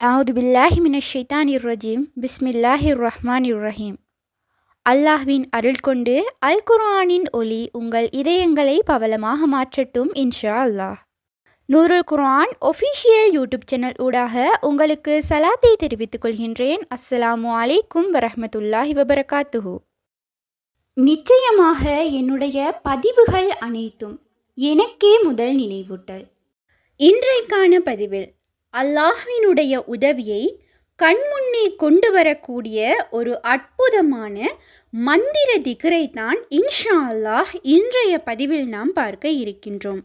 அவுது பில்லாஹி மினஷ் ஷைத்தானிர் ரஜீம் பிஸ்மில்லாஹிர் ரஹ்மானிர் ரஹீம். அல்லாஹ்வின் அருள் கொண்டு அல் குர்ஆனின் ஒளி உங்கள் இதயங்களை பவளமாக மாற்றட்டும் இன்ஷா அல்லாஹ். நூருல் குர்ஆன் ஒஃபிஷியல் யூடியூப் சேனல் ஊடாக உங்களுக்கு சலாத்தை தெரிவித்துக் கொள்கின்றேன். அஸ்ஸலாமு அலைக்கும் வரஹ்மத்துல்லாஹி வபரகாத்துஹு. நிச்சயமாக என்னுடைய பதிவுகள் அனைத்தும் எனக்கே முதல் நினைவூட்டல். இன்றைக்கான பதிவில் அல்லாஹ்வினுடைய உதவியை கண்முன்னே கொண்டு வரக்கூடிய ஒரு அற்புதமான மந்திர திக்ரை தான் இன்ஷா அல்லாஹ் இன்றைய பதிவில் நாம் பார்க்க இருக்கின்றோம்.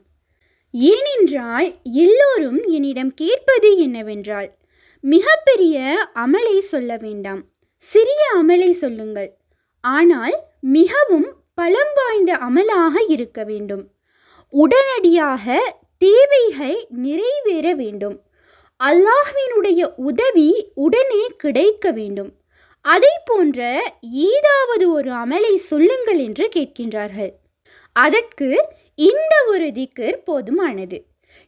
ஏனென்றால் எல்லோரும் என்னிடம் கேட்பது என்னவென்றால், மிகப்பெரிய அமலை சொல்ல வேண்டாம், சிறிய அமலை சொல்லுங்கள், ஆனால் மிகவும் பலம் வாய்ந்த அமலாக இருக்க வேண்டும், உடனடியாக தேவைகள் நிறைவேற வேண்டும், அல்லாஹ்வினுடைய உதவி உடனே கிடைக்க வேண்டும், அதை போன்ற ஏதாவது ஒரு அமலை சொல்லுங்கள் என்று கேட்கின்றார்கள். அதற்கு இந்த ஒரு திக்ர் போதுமானது.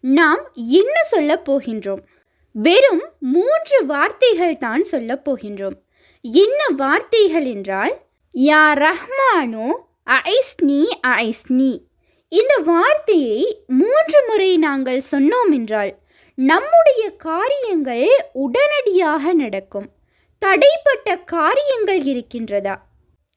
நாம் என்ன சொல்ல போகின்றோம்? வெறும் 3 வார்த்தைகள் தான் சொல்ல போகின்றோம். என்ன வார்த்தைகள் என்றால், யா ரஹ்மானோ ஐஸ்னி ஐஸ்னி. இந்த வார்த்தையை 3 முறை நாங்கள் சொன்னோம் என்றால் நம்முடைய காரியங்கள் உடனடியாக நடக்கும். தடைப்பட்ட காரியங்கள் இருக்கின்றதா?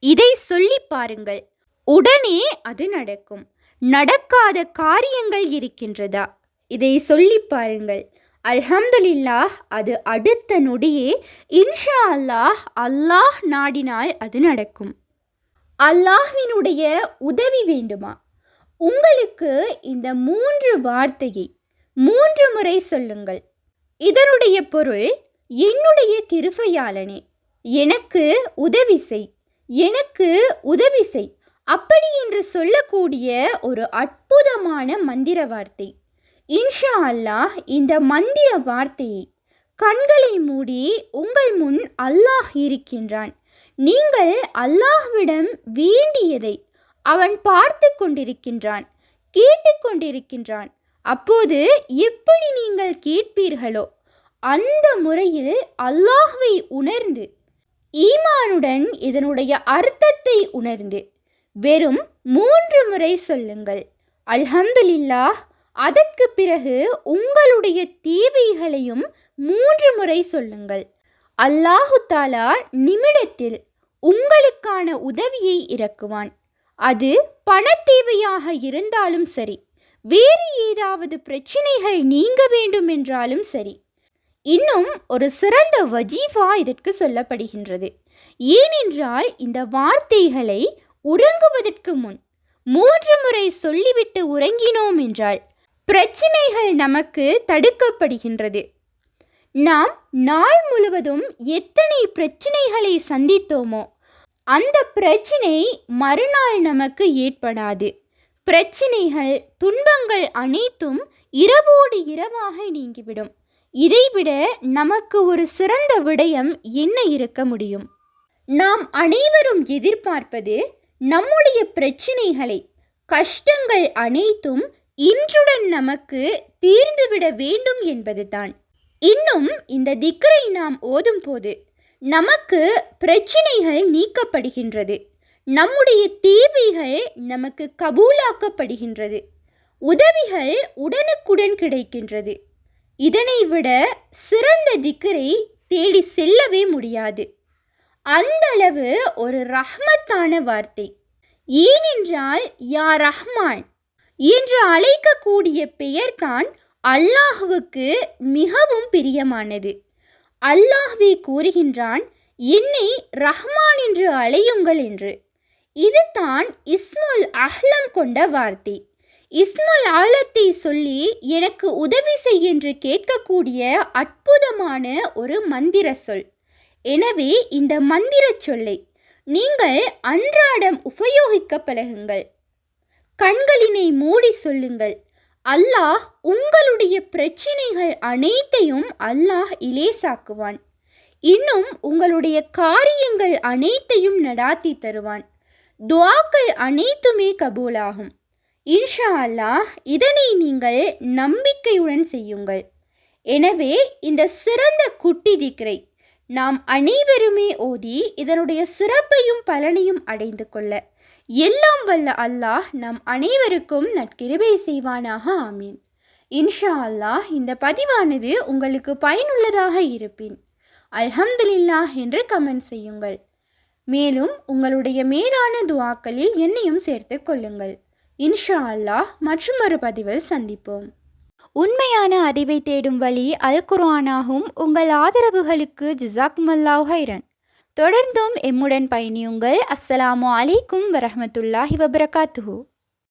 இதை சொல்லி பாருங்கள், உடனே அது நடக்கும். நடக்காத காரியங்கள் இருக்கின்றதா? இதை சொல்லி பாருங்கள், அல்ஹம்துலில்லாஹ், அது அடுத்த நொடியே இன்ஷா அல்லாஹ், அல்லாஹ் நாடினால் அது நடக்கும். அல்லாஹ்வினுடைய உதவி வேண்டுமா? உங்களுக்கு இந்த 3 வார்த்தையை 3 முறை சொல்லுங்கள். இதனுடைய பொருள், என்னுடைய கிருபையாளனே எனக்கு உதவி செய், எனக்கு உதவி செய், அப்படி என்று சொல்லக்கூடிய ஒரு அற்புதமான மந்திர வார்த்தை. இன்ஷா அல்லாஹ் இந்த மந்திர வார்த்தையை கண்களை மூடி உங்கள் முன் அல்லாஹ் இருக்கின்றான். நீங்கள் அல்லாஹ்விடம் வேண்டியதை அவன் பார்த்து கொண்டிருக்கின்றான், கேட்டுக்கொண்டிருக்கின்றான். அப்போது எப்படி நீங்கள் கேட்பீர்களோ அந்த முறையில் அல்லாஹ்வை உணர்ந்து, ஈமானுடன் இதனுடைய அர்த்தத்தை உணர்ந்து வெறும் 3 முறை சொல்லுங்கள். அல்ஹம்துலில்லாஹ். அதற்கு பிறகு உங்களுடைய தேவைகளையும் 3 முறை சொல்லுங்கள். அல்லாஹு தாலா நிமிடத்தில் உங்களுக்கான உதவியை இறக்குவான். அது பண தேவையாக இருந்தாலும் சரி, வேறு ஏதாவது பிரச்சனைகள் நீங்க வேண்டும் என்றாலும் சரி. இன்னும் ஒரு சிறந்த வஜீஃபா இதற்கு சொல்லப்படுகின்றது. ஏனென்றால் இந்த வார்த்தைகளை உறங்குவதற்கு முன் 3 முறை சொல்லிவிட்டு உறங்கினோம் என்றால் பிரச்சனைகள் நமக்கு தடுக்கப்படுகின்றது. நாம் நாள் முழுவதும் எத்தனை பிரச்சனைகளை சந்தித்தோமோ அந்த பிரச்சனை மறுநாள் நமக்கு ஏற்படாது. பிரச்சனைகள், துன்பங்கள் அனைத்தும் இரவோடு இரவாக நீங்கிவிடும். இதைவிட நமக்கு ஒரு சிறந்த விடயம் என்ன இருக்க முடியும்? நாம் அனைவரும் எதிர்பார்ப்பது நம்முடைய பிரச்சனைகளை, கஷ்டங்கள் அனைத்தும் இன்றுடன் நமக்கு தீர்ந்துவிட வேண்டும் என்பதுதான். இன்னும் இந்த திக்ரை நாம் ஓதும் போது நமக்கு பிரச்சனைகள் நீக்கப்படுகின்றது, நம்முடைய தேவைகள் நமக்கு கபூலாக்கப்படுகின்றது, உதவிகள் உடனுக்குடன் கிடைக்கின்றது. இதனை விட சிறந்த திக்ரை தேடி செல்லவே முடியாது. அந்த அளவு ஒரு ரஹ்மத்தான வார்த்தை. ஏனென்றால் யா ரஹ்மான் என்று அழைக்கக்கூடிய பெயர்தான் அல்லாஹ்வுக்கு மிகவும் பிரியமானது. அல்லாஹ்வே கூறுகின்றான், என்னை ரஹ்மான் என்று அழையுங்கள் என்று. இதுதான் இஸ்முல் அஹ்லம் கொண்ட வார்த்தை. இஸ்முல் ஆலத்தை சொல்லி எனக்கு உதவி செய் என்று கேட்கக்கூடிய அற்புதமான ஒரு மந்திர சொல். எனவே இந்த மந்திர சொல்லை நீங்கள் அன்றாடம் உபயோகிக்க பழகுங்கள். கண்களினை மூடி சொல்லுங்கள். அல்லாஹ் உங்களுடைய பிரச்சனைகள் அனைத்தையும் அல்லாஹ் இலேசாக்குவான். இன்னும் உங்களுடைய காரியங்கள் அனைத்தையும் நடாத்தி தருவான். துஆக்கள் அனைத்துமே கபூலாகும். இன்ஷா அல்லாஹ் இதனை நீங்கள் நம்பிக்கையுடன் செய்யுங்கள். எனவே இந்த சிறந்த குட்டி திக்ரை நாம் அனைவருமே ஓதி இதனுடைய சிறப்பையும் பலனையும் அடைந்து கொள்ள எல்லாம் வல்ல அல்லாஹ் நம் அனைவருக்கும் நற்கிருபை செய்வானாக. ஆமீன். இன்ஷா அல்லாஹ் இந்த பதிவானது உங்களுக்கு பயனுள்ளதாக இருப்பின் அல்ஹம்துலில்லாஹ் என்று கமெண்ட் செய்யுங்கள். மேலும் உங்களுடைய மேலான துஆக்களில் என்னையும் சேர்த்து கொள்ளுங்கள். இன்ஷா அல்லாஹ் மற்றொரு பதிவில் சந்திப்போம். உண்மையான அறிவை தேடும் வழி அல் குர்ஆனாகும். உங்கள் ஆதரவுகளுக்கு ஜஸாக்குமுல்லாஹ் ஹைரன். தொடர்ந்தும் எம்முடன் பயணியுங்கள். அஸ்ஸலாமு அலைக்கும் வரஹ்மத்துல்லாஹி வபரகாத்துஹு.